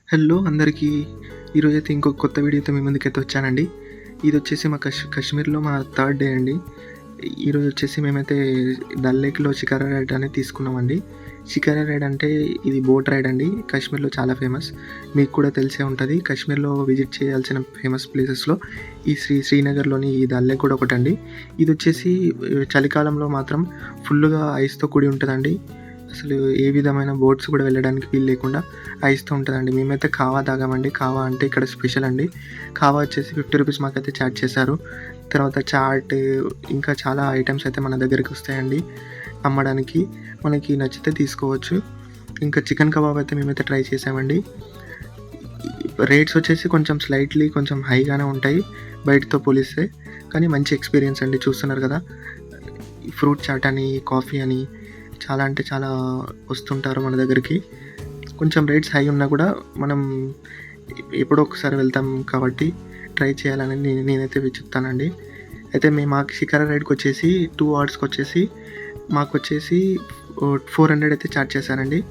Hello అందరికీ. ఈరోజైతే ఇంకొక కొత్త వీడియోతో మీ ముందుకైతే వచ్చానండి. ఇదొచ్చేసి మా కాశ్మీర్‌లో మా థర్డ్ డే అండి. ఈరోజు వచ్చేసి మేమైతే డల్ లేక్‌లో షికారా రైడ్ అనేది తీసుకున్నామండి. షికారా రైడ్ అంటే ఇది బోట్ రైడ్ అండి. కాశ్మీర్‌లో చాలా ఫేమస్. మీకు కూడా తెలిసే ఉంటది. కాశ్మీర్‌లో విజిట్ చేయాల్సిన ఫేమస్ ప్లేసెస్‌లో ఈ శ్రీనగర్‌లోని ఈ డల్ లేక్ కూడా ఒకటండి. ఇదొచ్చేసి చలికాలంలో మాత్రం ఫుల్‌గా ఐస్‌తో కూడి ఉంటదండి. అసలు ఏ విధమైన బోట్స్ కూడా వెళ్ళడానికి వీలు లేకుండా ఐస్‌తో ఉంటదండి. మేమైతే కావా తాగామండి. కావా అంటే ఇక్కడ స్పెషల్ అండి. కావా వచ్చేసి ₹50 మాకైతే చార్జ్ చేశారు. తర్వాత చాట్ ఇంకా చాలా ఐటెమ్స్ అయితే మన దగ్గరికి వస్తాయండి అమ్మడానికి. మనకి నచ్చితే తీసుకోవచ్చు. ఇంకా చికెన్ కబాబ్ అయితే మేమైతే ట్రై చేసామండి. రేట్స్ వచ్చేసి కొంచెం హైగానే ఉంటాయి బయటతో పోలిస్తే. కానీ మంచి ఎక్స్‌పీరియన్స్ అండి. చూస్తున్నారు కదా! ఫ్రూట్ చాట్ అని, కాఫీ అని చాలా అంటే చాలా వస్తుంటారు మన దగ్గరికి. కొంచెం రేట్స్ హై ఉన్నా కూడా మనం ఎప్పుడో ఒకసారి వెళ్తాం కాబట్టి ట్రై చేయాలని నేనైతే చెప్తానండి. అయితే మాకు షికారా రైడ్‌కొచ్చేసి 2 అవర్స్‌కొచ్చేసి మాకొచ్చేసి 400 అయితే చార్జ్ చేశారండి.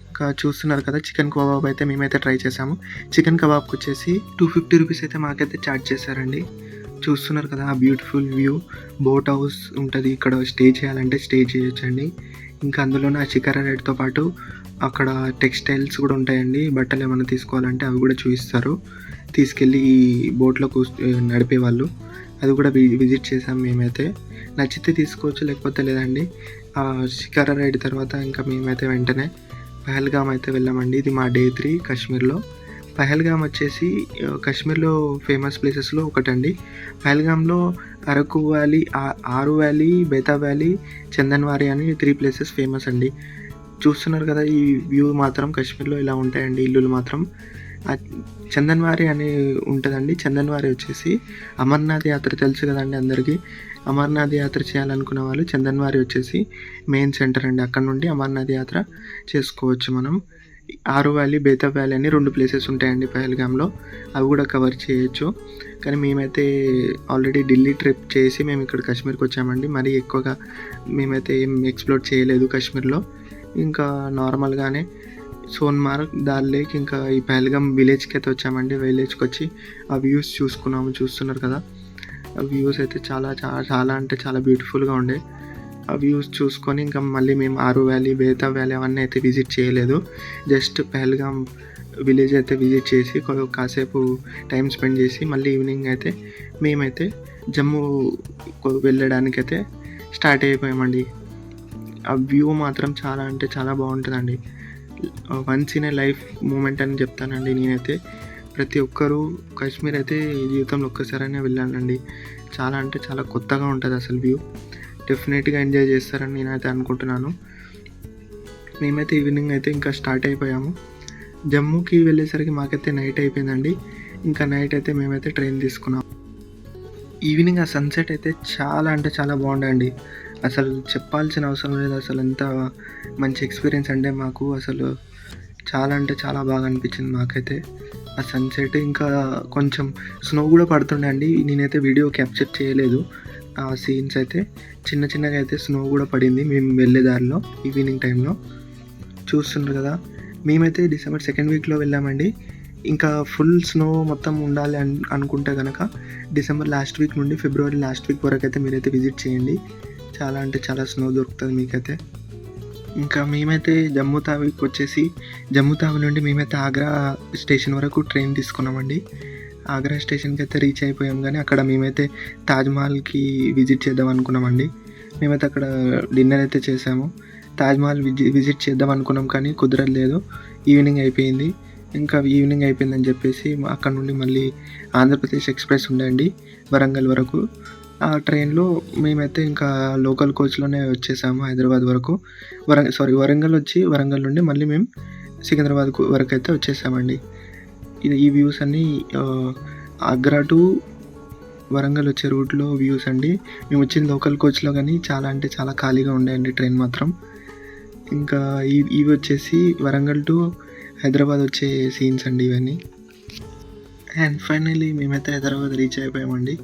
ఇంకా చూస్తున్నారు కదా! చికెన్ కబాబ్ అయితే మేమైతే ట్రై చేసాము. చికెన్ కబాబ్‌కొచ్చేసి ₹250 అయితే మాకైతే చార్జ్ చేశారండి. చూస్తున్నారు కదా! Beautiful view. బోట్ హౌస్ ఉంటది. ఇక్కడ స్టే చేయాలంటే స్టే చేయొచ్చండి. ఇంకా అందులోనే ఆ షికారా రైడ్‌తో పాటు అక్కడ టెక్స్‌టైల్స్ కూడా ఉంటాయండి. బట్టలు ఏమన్నా తీసుకోవాలంటే అవి కూడా చూయిస్తారు. తీసుకెళ్ళి బోట్‌లో నడిపేవాళ్ళు. అది కూడా విజిట్ చేసాం మేమైతే. నచ్చితే తీసుకోవచ్చు, లేకపోతే లేదండి. షికారా రైడ్ తర్వాత ఇంకా మేమైతే వెంటనే పహల్గామ్ అయితే వెళ్ళామండి. ఇది మా డే 3 కాశ్మీర్‌లో. పహల్గామ్ వచ్చేసి కాశ్మీర్‌లో ఫేమస్ ప్లేసెస్‌లో ఒకటండి. పహల్గామ్‌లో అరకు వ్యాలీ, ఆరు వ్యాలీ, బేతాబ్ వ్యాలీ, చందన్వారి అని 3 ప్లేసెస్ ఫేమస్ అండి. చూస్తున్నారు కదా! ఈ వ్యూ మాత్రం కాశ్మీర్‌లో ఇలా ఉంటాయండి ఇల్లులు మాత్రం. చందన్వారి అని ఉంటదండి. చందన్వారి వచ్చేసి అమర్నాథ్ యాత్ర తెలుసు కదండీ అందరికీ. అమర్నాథ్ యాత్ర చేయాలనుకునే వాళ్ళు చందన్వారి వచ్చేసి మెయిన్ సెంటర్ అండి. అక్కడ నుండి అమర్నాథ్ యాత్ర చేసుకోవచ్చు మనం. ఆరు వ్యాలీ, బేతాబ్ వ్యాలీ అని 2 ప్లేసెస్ ఉంటాయండి పహల్గామ్‌లో. అవి కూడా కవర్ చేయొచ్చు. కానీ మేమైతే ఆల్రెడీ ఢిల్లీ ట్రిప్ చేసి మేము ఇక్కడ కాశ్మీర్‌కి వచ్చామండి. మరీ ఎక్కువగా మేమైతే ఏం ఎక్స్‌ప్లోర్ చేయలేదు కాశ్మీర్‌లో. ఇంకా నార్మల్‌గానే సోన్మార్గ్, దాల్ లేక్ ఇంకా ఈ పహల్గామ్ విలేజ్‌కి అయితే వచ్చామండి. విలేజ్‌కొచ్చి ఆ వ్యూస్ చూసుకున్నాము. చూస్తున్నారు కదా! ఆ వ్యూస్ అయితే చాలా అంటే చాలా బ్యూటిఫుల్‌గా ఉండే. ఆ వ్యూస్ చూసుకొని ఇంకా మళ్ళీ మేము ఆరు వ్యాలీ, బేతాబ్ వ్యాలీ అవన్నీ అయితే విజిట్ చేయలేదు. జస్ట్ పహల్గామ్ విలేజ్ అయితే విజిట్ చేసి కాసేపు టైం స్పెండ్ చేసి మళ్ళీ ఈవినింగ్ అయితే మేమైతే జమ్మూ వెళ్ళడానికైతే స్టార్ట్ అయిపోయామండి. ఆ వ్యూ మాత్రం చాలా అంటే చాలా బాగుంటుందండి. Once in a life moment అని చెప్తానండి నేనైతే. ప్రతి ఒక్కరూ కాశ్మీర్ అయితే జీవితంలో ఒక్కసారైనా వెళ్ళాలండి. చాలా అంటే చాలా కొత్తగా ఉంటుంది అసలు వ్యూ. డెఫినెట్‌గా ఎంజాయ్ చేస్తారని నేనైతే అనుకుంటున్నాను. మేమైతే ఈవినింగ్ అయితే ఇంకా స్టార్ట్ అయిపోయాము. జమ్మూకి వెళ్ళేసరికి మాకైతే నైట్ అయిపోయిందండి. ఇంకా నైట్ అయితే మేమైతే ట్రైన్ తీసుకున్నాం. ఈవినింగ్ ఆ సన్సెట్ అయితే చాలా అంటే చాలా బాగుండండి. అసలు చెప్పాల్సిన అవసరం లేదు. అసలు ఎంత మంచి ఎక్స్‌పీరియన్స్ అంటే మాకు అసలు చాలా అంటే చాలా బాగా అనిపించింది మాకైతే. ఆ సన్సెట్ ఇంకా కొంచెం స్నో కూడా పడుతుండే అండి. నేనైతే వీడియో క్యాప్చర్ చేయలేదు. ఆ సీన్స్ అయితే చిన్నగా అయితే స్నో కూడా పడింది మేము వెళ్ళే దారిలో ఈవినింగ్ టైంలో. చూస్తున్నారు కదా! మేమైతే డిసెంబర్ 2nd వీక్‌లో వెళ్ళామండి. ఇంకా ఫుల్ స్నో మొత్తం ఉండాలి అనుకుంటే గనక డిసెంబర్ లాస్ట్ వీక్ నుండి ఫిబ్రవరి లాస్ట్ వీక్ వరకైతే మీరైతే విజిట్ చేయండి. చాలా అంటే చాలా స్నో దొరుకుతుంది మీకైతే. ఇంకా మేమైతే జమ్మూ తావీకొచ్చేసి జమ్మూ తావీ నుండి మేమైతే ఆగ్రా స్టేషన్ వరకు ట్రైన్ తీసుకున్నామండి. ఆగ్రా స్టేషన్‌కి అయితే రీచ్ అయిపోయాం. కానీ అక్కడ మేమైతే తాజ్‌మహల్‌కి విజిట్ చేద్దాం అనుకున్నామండి. మేమైతే అక్కడ డిన్నర్ అయితే చేసాము. తాజ్‌మహల్ విజిట్ చేద్దాం అనుకున్నాం కానీ కుదరలేదు. ఈవినింగ్ అయిపోయింది. ఇంకా ఈవినింగ్ అయిపోయిందని చెప్పేసి అక్కడ నుండి మళ్ళీ ఆంధ్రప్రదేశ్ ఎక్స్‌ప్రెస్ ఉండే అండి వరంగల్ వరకు. ఆ ట్రైన్‌లో మేమైతే ఇంకా లోకల్ కోచ్‌లోనే వచ్చేసాము హైదరాబాద్ వరకు. వరంగల్ వచ్చి వరంగల్ నుండి మళ్ళీ మేము సికింద్రాబాద్ వరకైతే వచ్చేసామండి. ఈ వ్యూస్ అన్నీ ఆగ్రా టు వరంగల్ వచ్చే రూట్‌లో వ్యూస్ అండి. మేము వచ్చింది లోకల్ కోచ్‌లో కానీ చాలా అంటే చాలా ఖాళీగా ఉండేయండి ట్రైన్ మాత్రం. ఇంకా ఇవి వచ్చేసి వరంగల్ టు హైదరాబాద్ వచ్చే సీన్స్ అండి ఇవన్నీ. అండ్ ఫైనల్లీ మేమైతే హైదరాబాద్ రీచ్ అయిపోయామండి.